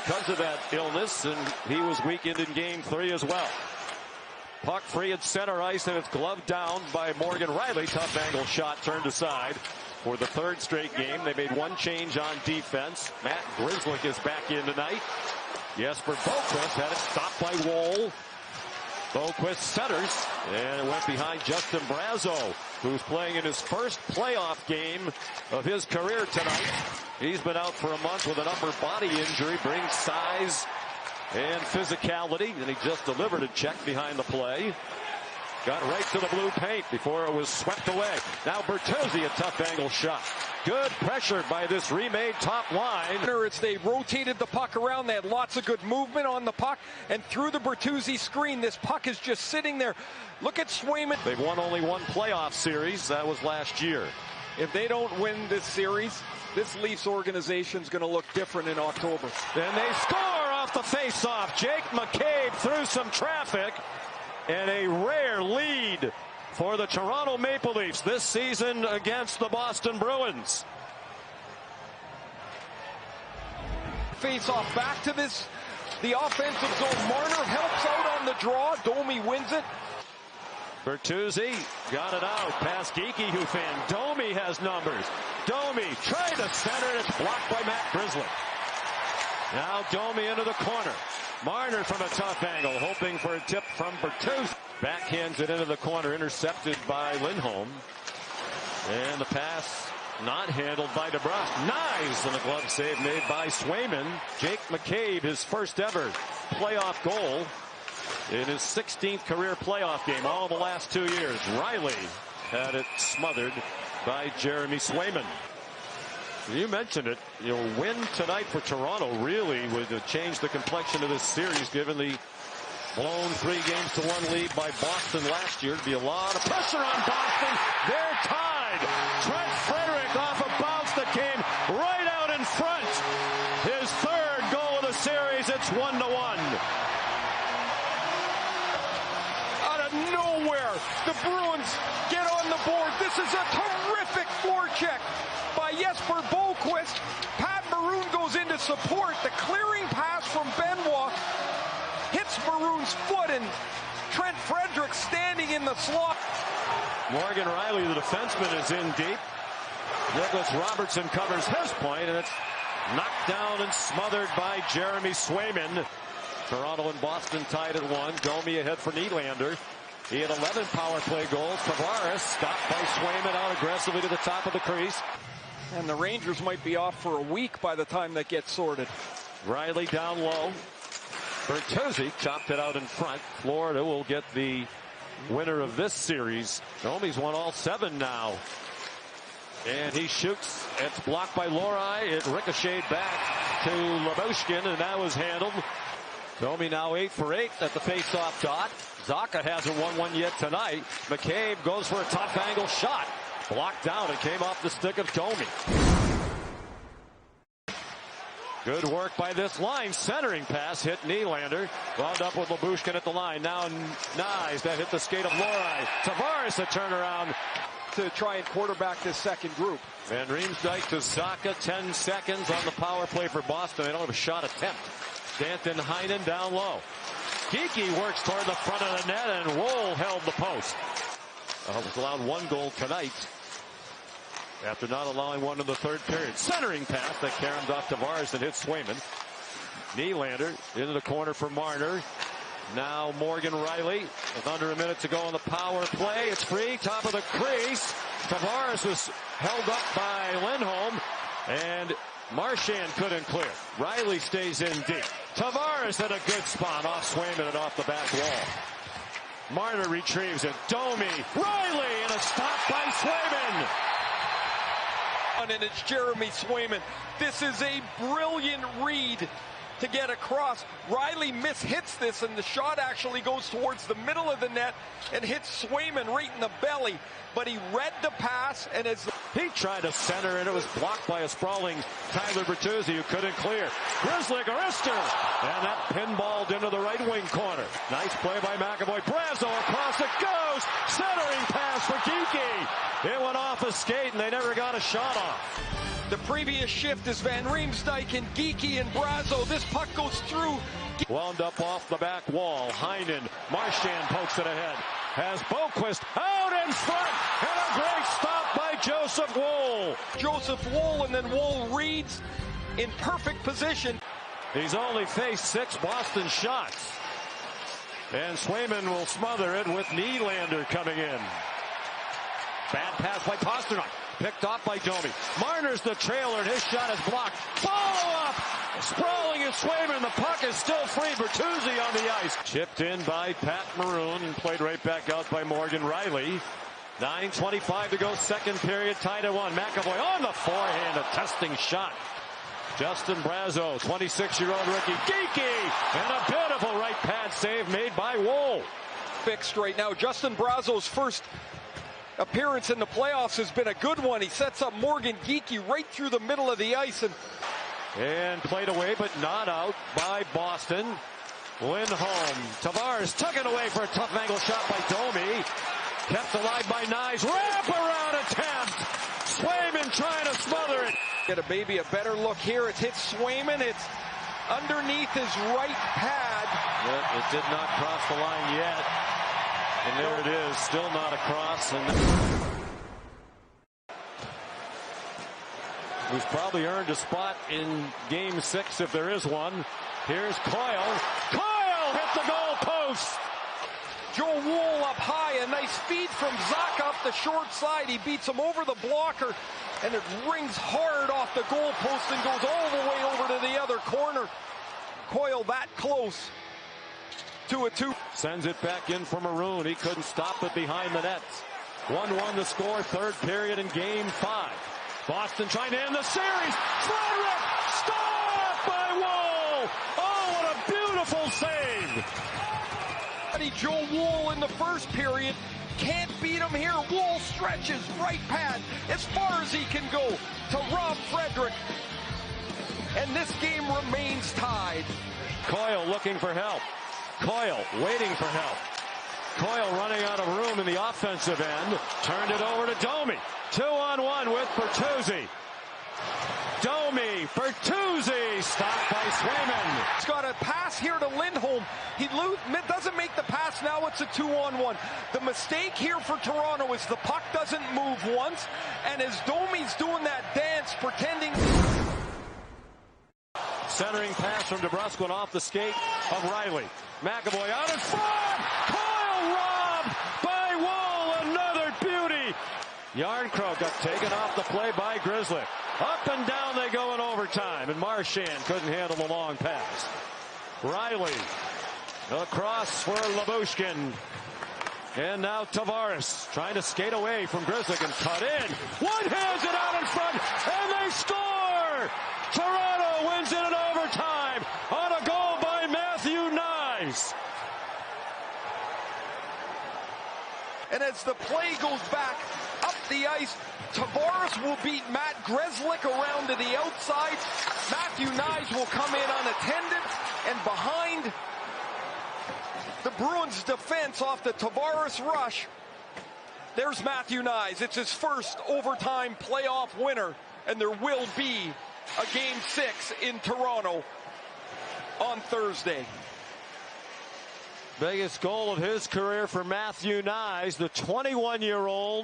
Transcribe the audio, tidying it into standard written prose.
because of that illness, and he was weakened in game 3 as well. Puck free at center ice, and it's gloved down by Morgan Riley. Tough angle shot turned aside for the 3rd straight game. They made one change on defense. Matt Grzelcyk is back in tonight. Jesper Boqvist had it stopped by Woll. Boqvist centers, and it went behind Justin Brazeau, who's playing in his first playoff game of his career tonight. He's been out for a month with an upper body injury, brings size and physicality, and he just delivered a check behind the play. Got right to the blue paint before it was swept away. Now Bertuzzi, a tough angle shot. Good pressure by this remade top line. They rotated the puck around. They had lots of good movement on the puck. And through the Bertuzzi screen, this puck is just sitting there. Look at Swayman. They've won only one playoff series. That was last year. If they don't win this series, this Leafs organization is going to look different in October. And they score off the face-off. Jake McCabe through some traffic. And a rare lead for the Toronto Maple Leafs this season against the Boston Bruins. Face off back to the offensive zone. Marner helps out on the draw. Domi wins it. Bertuzzi got it out past Geekie, who fan. Domi has numbers. Domi tried to center it. It's blocked by Matt Grzelcyk. Now Domi into the corner. Marner from a tough angle, hoping for a tip from Bertuzzi. Backhands it into the corner, intercepted by Lindholm. And the pass not handled by DeBrusk. Nice, and a glove save made by Swayman. Jake McCabe, his first ever playoff goal in his 16th career playoff game, all the last 2 years. Riley had it smothered by Jeremy Swayman. You mentioned it. Win tonight for Toronto really would change the complexion of this series, given the blown 3-1 lead by Boston last year. It'd be a lot of pressure on Boston. They're tied. Trent Frederick off a bounce that came right out in front. His 3rd goal of the series. It's 1-1. Out of nowhere, the Bruins get on the board. This is a terrific forecheck by Jesper Boqvist. Pat Maroon goes into support. The clearing pass from Benoit hits Maroon's foot, and Trent Frederick standing in the slot. Morgan Riley, the defenseman, is in deep. Nicholas Robertson covers his point, and it's knocked down and smothered by Jeremy Swayman. Toronto and Boston tied at 1. Domi ahead for Nylander. He had 11 power play goals. Tavares stopped by Swayman out aggressively to the top of the crease. And the Rangers might be off for a week by the time that gets sorted. Riley down low. Bertuzzi chopped it out in front. Florida will get the winner of this series. Domi's won all 7 now. And he shoots. It's blocked by Lohrei. It ricocheted back to Lyubushkin, and that was handled. Domi now 8 for 8 at the face-off dot. Zacha hasn't won one yet tonight. McCabe goes for a tough angle shot. Blocked down and came off the stick of Domi. Good work by this line. Centering pass hit Nylander. Wound up with Lyubushkin at the line. Now Nice. That hit the skate of Lohrei. Tavares a turnaround to try and quarterback this second group. Van Riemsdyk to Zacha. 10 seconds on the power play for Boston. They don't have a shot attempt. Danton Heinen down low. Geekie works toward the front of the net, and Woll held the post. Was allowed 1 goal tonight after not allowing one in the 3rd period. Centering pass that caromed off Tavares and hit Swayman. Nylander into the corner for Marner. Now Morgan Riley with under a minute to go on the power play. It's free, top of the crease. Tavares was held up by Lindholm, and Marchand couldn't clear. Riley stays in deep. Tavares at a good spot off Swayman and off the back wall. Marner retrieves it. Domi, Riley, and a stop by Swayman. And it's Jeremy Swayman. This is a brilliant read to get across. Riley mishits this, and the shot actually goes towards the middle of the net and hits Swayman right in the belly. But he read the pass, and as he tried to center, and it was blocked by a sprawling Tyler Bertuzzi, who couldn't clear. Grzelcyk, Arister, and that pinballed into the right wing corner. Nice play by McAvoy. Brazeau across it goes. Centering pass for Geekie. It went off a skate, and they never got a shot off. The previous shift is Van Riemsdyk and Geekie and Brazo. This puck goes through. Wound up off the back wall. Heinen, Marchand pokes it ahead. Has Boquist out in front. And a great stop by Joseph Uoll. Joseph Uoll, and then Uoll reads in perfect position. He's only faced 6 Boston shots. And Swayman will smother it with Nylander coming in. Bad pass by Pastrnak. Picked off by Domi. Marner's the trailer, and his shot is blocked. Follow up! Sprawling is Swayman. The puck is still free. Bertuzzi on the ice. Chipped in by Pat Maroon and played right back out by Morgan Riley. 9:25 to go, second period, tied at 1. McAvoy on the forehand, a testing shot. Justin Brazo, 26-year-old rookie. Geekie! And a beautiful right pad save made by Uoll. Fixed right now. Justin Brazo's first appearance in the playoffs has been a good one. He sets up Morgan Geekie right through the middle of the ice. And played away, but not out by Boston. Lindholm. Tavares took it away for a tough angle shot by Domi. Kept alive by Nyes. Wrap-around attempt. Swayman trying to smother it. Get a better look here. It's hit Swayman. It's underneath his right pad. It did not cross the line yet. And there it is, still not across. And he's probably earned a spot in Game 6 if there is one. Here's Coyle. Coyle hit the goal post. Joe Wool up high, a nice feed from Zach off the short side. He beats him over the blocker, and it rings hard off the goal post and goes all the way over to the other corner. Coyle that close to a 2. Sends it back in for Maroon. He couldn't stop it behind the nets. 1-1 the score, third period in Game 5. Boston trying to end the series. Frederick stopped by Woll. Oh, what a beautiful save. Joe Wool in the first period. Can't beat him here. Wool stretches right pad as far as he can go to Rob Frederick. And this game remains tied. Coyle looking for help. Coyle waiting for help. Coyle running out of room in the offensive end. Turned it over to Domi. 2-on-1 with Bertuzzi. Domi, Bertuzzi, stopped by Swayman. He's got a pass here to Lindholm. He doesn't make the pass. Now it's a 2-on-1. The mistake here for Toronto is the puck doesn't move once, and as Domi's doing that dance, pretending. Centering pass from DeBrusquin off the skate of Riley. McAvoy out in front. Coyle robbed by Woll. Another beauty. Yarncrow got taken off the play by Grizzly. Up and down they go in overtime, and Marchand couldn't handle the long pass. Riley across for Lyubushkin. And now Tavares trying to skate away from Grizzly and cut in. One hands it out in front, and they score! Toronto wins it in overtime on a goal by Matthew Найз. And as the play goes back up the ice, Tavares will beat Matt Grzelcyk around to the outside. Matthew Найз will come in unattended, and behind the Bruins defense off the Tavares rush, there's Matthew Найz. It's his first overtime playoff winner, and there will be a Game 6 in Toronto on Thursday. Biggest goal of his career for Matthew Найz, the 21-year-old.